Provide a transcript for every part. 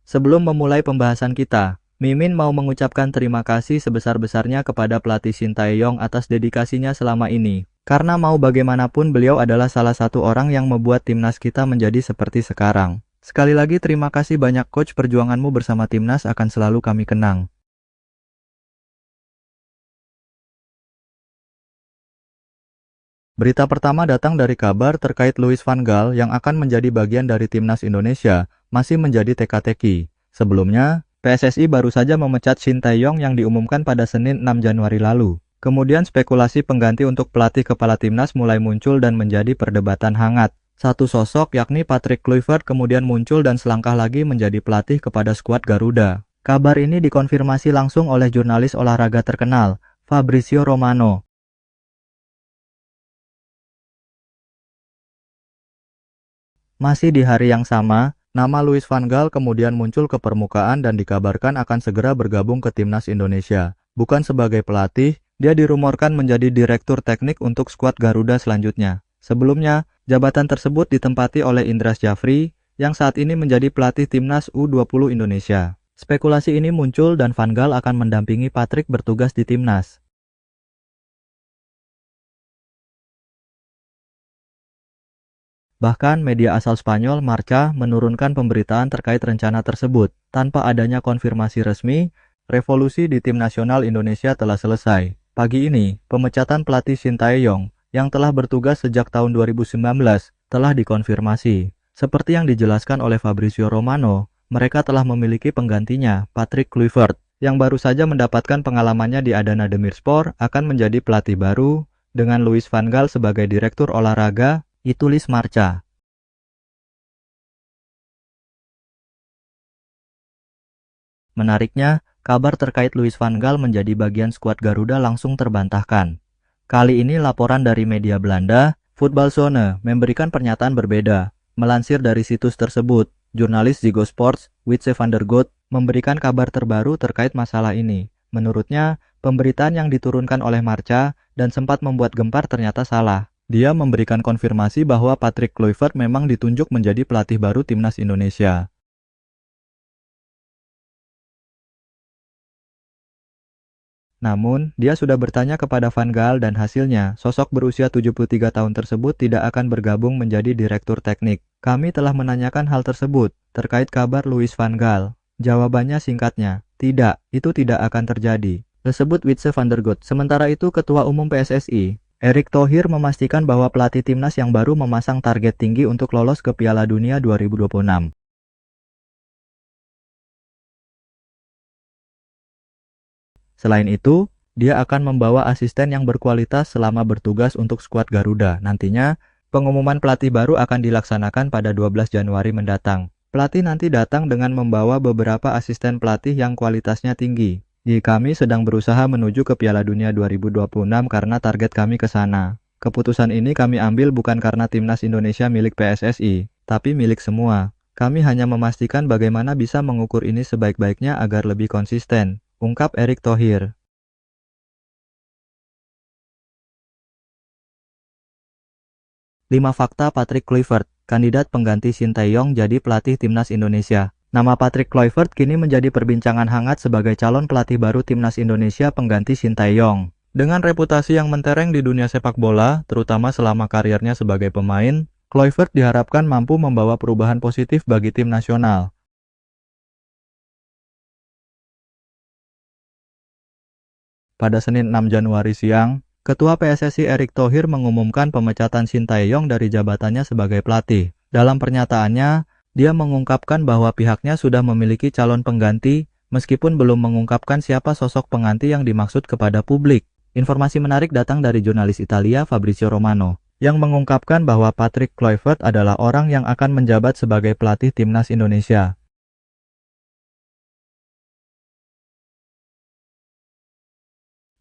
Sebelum memulai pembahasan kita, Mimin mau mengucapkan terima kasih sebesar-besarnya kepada pelatih Shin Tae-yong atas dedikasinya selama ini. Karena mau bagaimanapun beliau adalah salah satu orang yang membuat timnas kita menjadi seperti sekarang. Sekali lagi terima kasih banyak coach, perjuanganmu bersama timnas akan selalu kami kenang. Berita pertama datang dari kabar terkait Louis van Gaal yang akan menjadi bagian dari timnas Indonesia, masih menjadi teka-teki. Sebelumnya, PSSI baru saja memecat Shin Tae-yong yang diumumkan pada Senin 6 Januari lalu. Kemudian spekulasi pengganti untuk pelatih kepala timnas mulai muncul dan menjadi perdebatan hangat. Satu sosok yakni Patrick Kluivert kemudian muncul dan selangkah lagi menjadi pelatih kepada skuad Garuda. Kabar ini dikonfirmasi langsung oleh jurnalis olahraga terkenal, Fabrizio Romano. Masih di hari yang sama, nama Louis van Gaal kemudian muncul ke permukaan dan dikabarkan akan segera bergabung ke timnas Indonesia. Bukan sebagai pelatih, dia dirumorkan menjadi direktur teknik untuk skuad Garuda selanjutnya. Sebelumnya, jabatan tersebut ditempati oleh Indra Syafri, yang saat ini menjadi pelatih timnas U20 Indonesia. Spekulasi ini muncul dan Van Gaal akan mendampingi Patrick bertugas di timnas. Bahkan media asal Spanyol Marca menurunkan pemberitaan terkait rencana tersebut. Tanpa adanya konfirmasi resmi, revolusi di tim nasional Indonesia telah selesai. Pagi ini, pemecatan pelatih Shin Tae-yong yang telah bertugas sejak tahun 2019 telah dikonfirmasi. Seperti yang dijelaskan oleh Fabrizio Romano, mereka telah memiliki penggantinya, Patrick Kluivert, yang baru saja mendapatkan pengalamannya di Adana Demirspor akan menjadi pelatih baru, dengan Louis van Gaal sebagai direktur olahraga, ditulis Marca. Menariknya, kabar terkait Louis van Gaal menjadi bagian skuad Garuda langsung terbantahkan. Kali ini laporan dari media Belanda, Voetbalzone, memberikan pernyataan berbeda. Melansir dari situs tersebut, jurnalis Ziggo Sports, Witse van der Goot, memberikan kabar terbaru terkait masalah ini. Menurutnya, pemberitaan yang diturunkan oleh Marca dan sempat membuat gempar ternyata salah. Dia memberikan konfirmasi bahwa Patrick Kluivert memang ditunjuk menjadi pelatih baru timnas Indonesia. Namun, dia sudah bertanya kepada Van Gaal dan hasilnya, sosok berusia 73 tahun tersebut tidak akan bergabung menjadi direktur teknik. Kami telah menanyakan hal tersebut, terkait kabar Louis van Gaal. Jawabannya singkatnya, tidak, itu tidak akan terjadi. Tersebut Witse van der Goot. Sementara itu, Ketua Umum PSSI, Erick Thohir memastikan bahwa pelatih timnas yang baru memasang target tinggi untuk lolos ke Piala Dunia 2026. Selain itu, dia akan membawa asisten yang berkualitas selama bertugas untuk skuad Garuda. Nantinya, pengumuman pelatih baru akan dilaksanakan pada 12 Januari mendatang. Pelatih nanti datang dengan membawa beberapa asisten pelatih yang kualitasnya tinggi. Kami sedang berusaha menuju ke Piala Dunia 2026 karena target kami ke sana. Keputusan ini kami ambil bukan karena timnas Indonesia milik PSSI, tapi milik semua. Kami hanya memastikan bagaimana bisa mengukur ini sebaik-baiknya agar lebih konsisten, ungkap Erick Thohir. 5 fakta Patrick Kluivert, kandidat pengganti Shin Tae-yong jadi pelatih timnas Indonesia. Nama Patrick Kluivert kini menjadi perbincangan hangat sebagai calon pelatih baru timnas Indonesia pengganti Shin Tae-yong. Dengan reputasi yang mentereng di dunia sepak bola, terutama selama karirnya sebagai pemain, Kluivert diharapkan mampu membawa perubahan positif bagi tim nasional. Pada Senin 6 Januari siang, Ketua PSSI Erick Thohir mengumumkan pemecatan Shin Tae-yong dari jabatannya sebagai pelatih. Dalam pernyataannya, dia mengungkapkan bahwa pihaknya sudah memiliki calon pengganti, meskipun belum mengungkapkan siapa sosok pengganti yang dimaksud kepada publik. Informasi menarik datang dari jurnalis Italia Fabrizio Romano, yang mengungkapkan bahwa Patrick Kluivert adalah orang yang akan menjabat sebagai pelatih timnas Indonesia.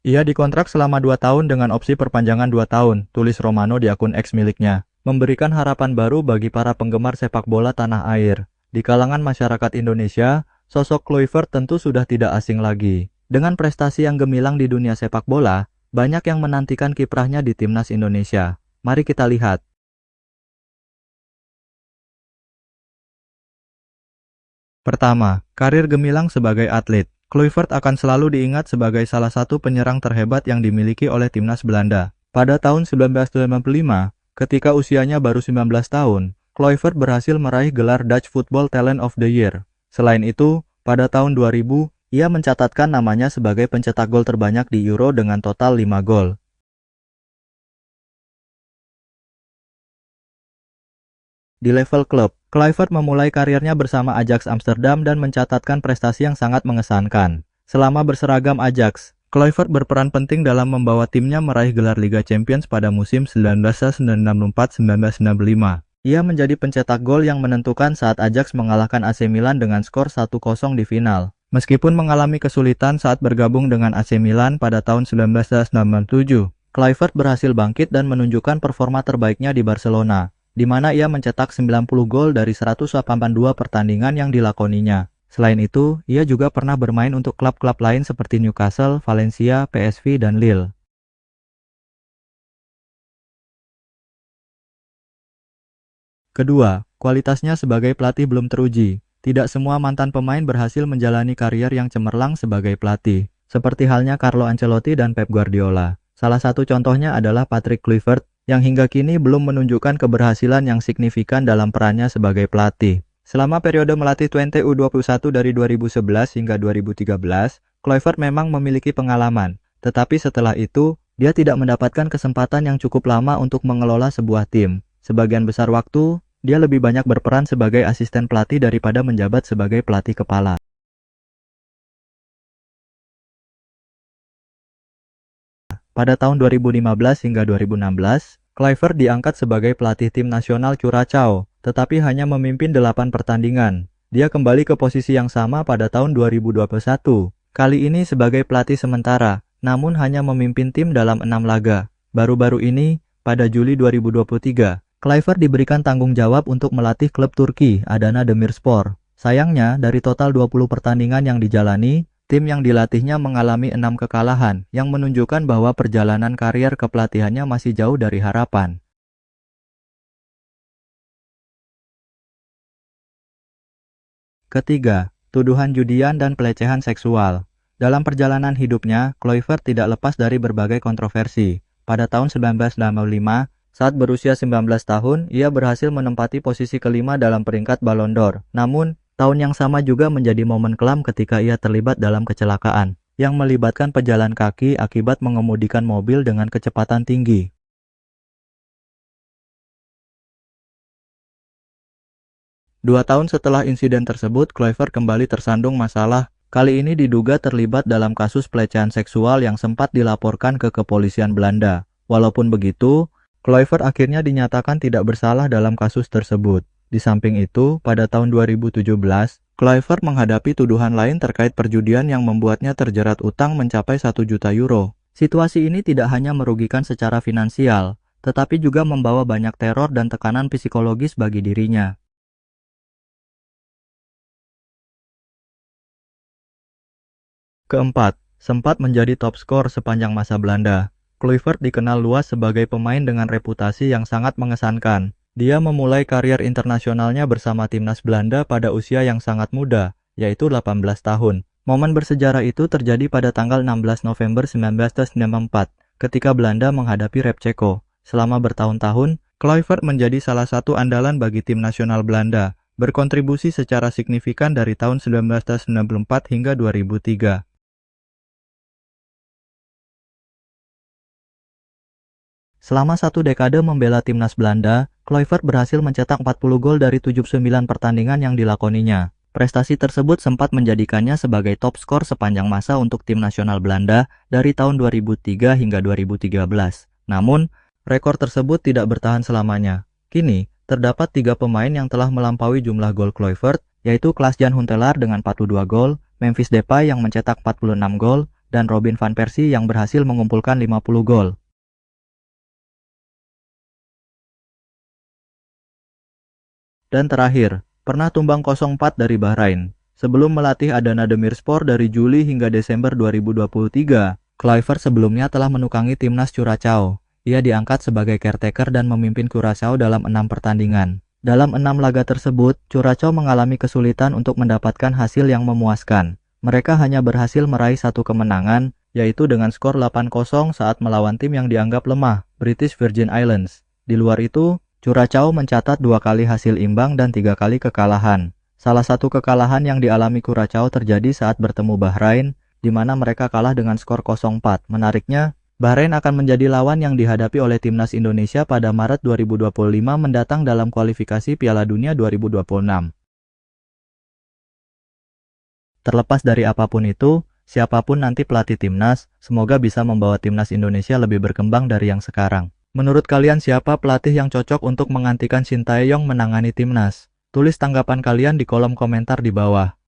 Ia dikontrak selama 2 tahun dengan opsi perpanjangan 2 tahun, tulis Romano di akun X miliknya, memberikan harapan baru bagi para penggemar sepak bola tanah air. Di kalangan masyarakat Indonesia, sosok Kluivert tentu sudah tidak asing lagi. Dengan prestasi yang gemilang di dunia sepak bola, banyak yang menantikan kiprahnya di timnas Indonesia. Mari kita lihat. Pertama, karir gemilang sebagai atlet. Kluivert akan selalu diingat sebagai salah satu penyerang terhebat yang dimiliki oleh timnas Belanda. Pada tahun 1985, ketika usianya baru 19 tahun, Kluivert berhasil meraih gelar Dutch Football Talent of the Year. Selain itu, pada tahun 2000, ia mencatatkan namanya sebagai pencetak gol terbanyak di Euro dengan total 5 gol. Di level klub, Kluivert memulai karirnya bersama Ajax Amsterdam dan mencatatkan prestasi yang sangat mengesankan. Selama berseragam Ajax, Kluivert berperan penting dalam membawa timnya meraih gelar Liga Champions pada musim 1994-1995. Ia menjadi pencetak gol yang menentukan saat Ajax mengalahkan AC Milan dengan skor 1-0 di final. Meskipun mengalami kesulitan saat bergabung dengan AC Milan pada tahun 1997, Kluivert berhasil bangkit dan menunjukkan performa terbaiknya di Barcelona, di mana ia mencetak 90 gol dari 182 pertandingan yang dilakoninya. Selain itu, ia juga pernah bermain untuk klub-klub lain seperti Newcastle, Valencia, PSV, dan Lille. Kedua, kualitasnya sebagai pelatih belum teruji. Tidak semua mantan pemain berhasil menjalani karier yang cemerlang sebagai pelatih, seperti halnya Carlo Ancelotti dan Pep Guardiola. Salah satu contohnya adalah Patrick Kluivert, yang hingga kini belum menunjukkan keberhasilan yang signifikan dalam perannya sebagai pelatih. Selama periode melatih Twente U21 dari 2011 hingga 2013, Kluivert memang memiliki pengalaman, tetapi setelah itu, dia tidak mendapatkan kesempatan yang cukup lama untuk mengelola sebuah tim. Sebagian besar waktu, dia lebih banyak berperan sebagai asisten pelatih daripada menjabat sebagai pelatih kepala. Pada tahun 2015 hingga 2016, Kluivert diangkat sebagai pelatih tim nasional Curaçao, tetapi hanya memimpin 8 pertandingan. Dia kembali ke posisi yang sama pada tahun 2021, kali ini sebagai pelatih sementara, namun hanya memimpin tim dalam 6 laga. Baru-baru ini, pada Juli 2023, Kluivert diberikan tanggung jawab untuk melatih klub Turki, Adana Demirspor. Sayangnya, dari total 20 pertandingan yang dijalani, tim yang dilatihnya mengalami 6 kekalahan, yang menunjukkan bahwa perjalanan karier kepelatihannya masih jauh dari harapan. Ketiga, tuduhan judian dan pelecehan seksual. Dalam perjalanan hidupnya, Kluivert tidak lepas dari berbagai kontroversi. Pada tahun 1995, saat berusia 19 tahun, ia berhasil menempati posisi kelima dalam peringkat Ballon d'Or. Namun, tahun yang sama juga menjadi momen kelam ketika ia terlibat dalam kecelakaan, yang melibatkan pejalan kaki akibat mengemudikan mobil dengan kecepatan tinggi. 2 tahun setelah insiden tersebut, Kluivert kembali tersandung masalah. Kali ini diduga terlibat dalam kasus pelecehan seksual yang sempat dilaporkan ke kepolisian Belanda. Walaupun begitu, Kluivert akhirnya dinyatakan tidak bersalah dalam kasus tersebut. Di samping itu, pada tahun 2017, Kluivert menghadapi tuduhan lain terkait perjudian yang membuatnya terjerat utang mencapai 1 juta euro. Situasi ini tidak hanya merugikan secara finansial, tetapi juga membawa banyak teror dan tekanan psikologis bagi dirinya. Keempat, sempat menjadi top skor sepanjang masa Belanda. Kluivert dikenal luas sebagai pemain dengan reputasi yang sangat mengesankan. Dia memulai karier internasionalnya bersama timnas Belanda pada usia yang sangat muda, yaitu 18 tahun. Momen bersejarah itu terjadi pada tanggal 16 November 1994, ketika Belanda menghadapi Rep Ceko. Selama bertahun-tahun, Kluivert menjadi salah satu andalan bagi tim nasional Belanda, berkontribusi secara signifikan dari tahun 1994 hingga 2003. Selama 1 dekade membela timnas Belanda, Kluivert berhasil mencetak 40 gol dari 79 pertandingan yang dilakoninya. Prestasi tersebut sempat menjadikannya sebagai top skor sepanjang masa untuk tim nasional Belanda dari tahun 2003 hingga 2013. Namun, rekor tersebut tidak bertahan selamanya. Kini, terdapat 3 pemain yang telah melampaui jumlah gol Kluivert, yaitu Klaas-Jan Huntelaar dengan 42 gol, Memphis Depay yang mencetak 46 gol, dan Robin van Persie yang berhasil mengumpulkan 50 gol. Dan terakhir, pernah tumbang 0-4 dari Bahrain. Sebelum melatih Adana Demirspor dari Juli hingga Desember 2023, Kluivert sebelumnya telah menukangi timnas Curaçao. Ia diangkat sebagai caretaker dan memimpin Curaçao dalam 6 pertandingan. Dalam 6 laga tersebut, Curaçao mengalami kesulitan untuk mendapatkan hasil yang memuaskan. Mereka hanya berhasil meraih satu kemenangan, yaitu dengan skor 8-0 saat melawan tim yang dianggap lemah, British Virgin Islands. Di luar itu, Curaçao mencatat 2 kali hasil imbang dan 3 kali kekalahan. Salah satu kekalahan yang dialami Curaçao terjadi saat bertemu Bahrain, di mana mereka kalah dengan skor 0-4. Menariknya, Bahrain akan menjadi lawan yang dihadapi oleh timnas Indonesia pada Maret 2025 mendatang dalam kualifikasi Piala Dunia 2026. Terlepas dari apapun itu, siapapun nanti pelatih timnas, semoga bisa membawa timnas Indonesia lebih berkembang dari yang sekarang. Menurut kalian siapa pelatih yang cocok untuk menggantikan Shin Tae-yong menangani timnas? Tulis tanggapan kalian di kolom komentar di bawah.